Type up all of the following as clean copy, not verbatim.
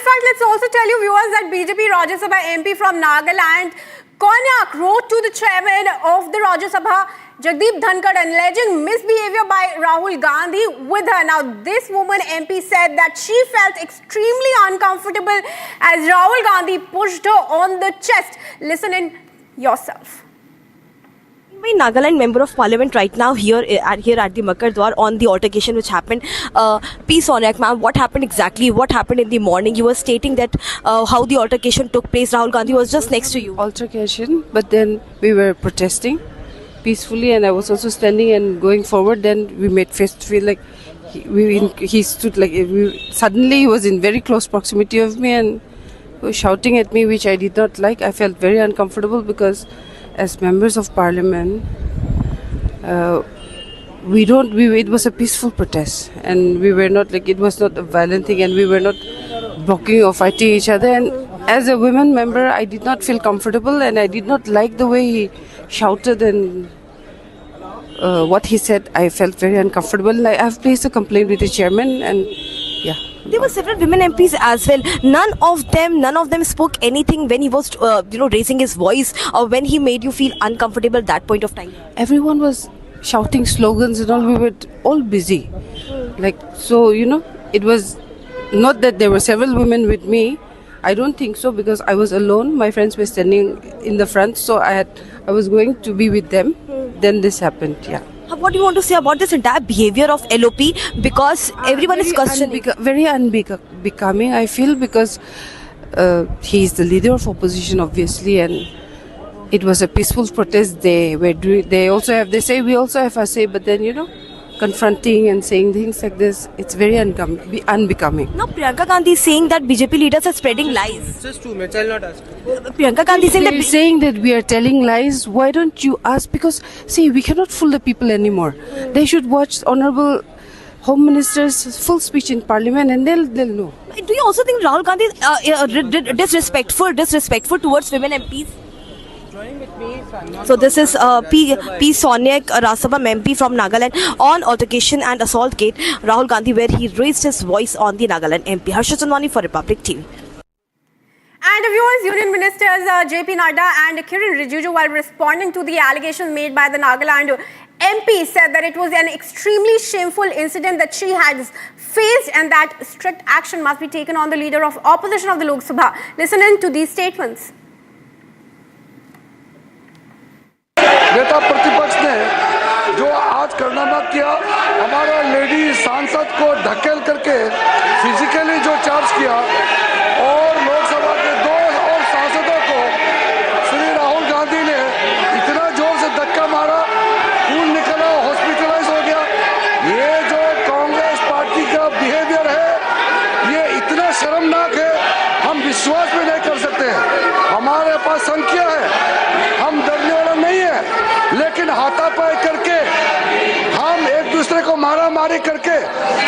in fact, let's also tell you viewers that BJP Rajya Sabha MP from Nagaland, Konyak, wrote to the chairman of the Rajya Sabha, Jagdeep Dhankad, alleging misbehavior by Rahul Gandhi with her. Now, this woman MP said that she felt extremely uncomfortable as Rahul Gandhi pushed her on the chest. Listen in yourself. My Nagaland Member of Parliament right now here at the Makar Dwar on the altercation which happened. P. Sonyak, ma'am, what happened exactly? What happened in the morning? You were stating that how the altercation took place. Rahul Gandhi was just next to you. Altercation, but then we were protesting peacefully, and I was also standing and going forward. Then we made face to face, like he stood like suddenly he was in very close proximity of me and was shouting at me, which I did not like. I felt very uncomfortable because as members of parliament, it was a peaceful protest, and we were not like, it was not a violent thing, and we were not blocking or fighting each other. And as a women member, I did not feel comfortable, and I did not like the way he shouted and what he said. I felt very uncomfortable, and I have placed a complaint with the chairman, and yeah. There were several women MPs as well. None of them spoke anything when he was, raising his voice, or when he made you feel uncomfortable at that point of time. Everyone was shouting slogans and all. We were all busy, it was not that there were several women with me. I don't think so, because I was alone. My friends were standing in the front, so I was going to be with them. Then this happened. Yeah. What do you want to say about this entire behavior of LOP? Because everyone is questioning. Very unbecoming, I feel, because he is the leader of opposition, obviously, and it was a peaceful protest. They also have their say, we also have our say, but then, confronting and saying things like this, it's very unbecoming. Now, Priyanka Gandhi is saying that BJP leaders are spreading lies. Just 2 minutes, I'll not ask. Priyanka Gandhi is saying that we are telling lies. Why don't you ask? Because, see, we cannot fool the people anymore. They should watch Honorable Home Minister's full speech in Parliament, and they'll know. Do you also think Rahul Gandhi is disrespectful towards women MPs? So this is P. Sonyak, Rajya Sabha MP from Nagaland, on altercation and assault gate Rahul Gandhi, where he raised his voice on the Nagaland MP. Harsha Chandwani for Republic TV. And viewers, Union Ministers JP Nadda and Kiran Rijiju, while responding to the allegations made by the Nagaland MP, said that it was an extremely shameful incident that she has faced, and that strict action must be taken on the leader of opposition of the Lok Sabha. Listen in to these statements. नेता प्रतिपक्ष ने जो आज कारनामा किया, हमारा lady सांसद को धकेल करके फिजिकली जो चार्ज किया, और लोकसभा के 2 और सांसदों को श्री राहुल गांधी ने इतना जोर से धक्का मारा, खून निकला, हॉस्पिटलाइज हो गया। ये जो कांग्रेस पार्टी का बिहेवियर है, ये इतना शर्मनाक है, हम विश्वास भी नहीं कर सकते हैं। हमारे पास संख्या है, हम डरने वाला नहीं है, लेकिन हाथापाई करके, हम एक दूसरे को मारा मारी करके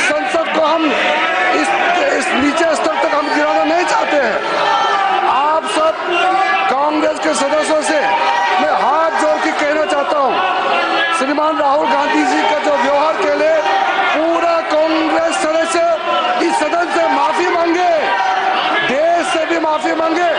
संसद को हम इस नीचे स्तर तक हम गिराना नहीं चाहते हैं। आप सब कांग्रेस के सदस्यों से मैं हाथ जोड़ के कहना चाहता हूं, श्रीमान राहुल गांधी जी का जो व्यवहार के लिए पूरा कांग्रेस सदस्य इस सदन से माफी मांगे, देश से भी माफी मांगे।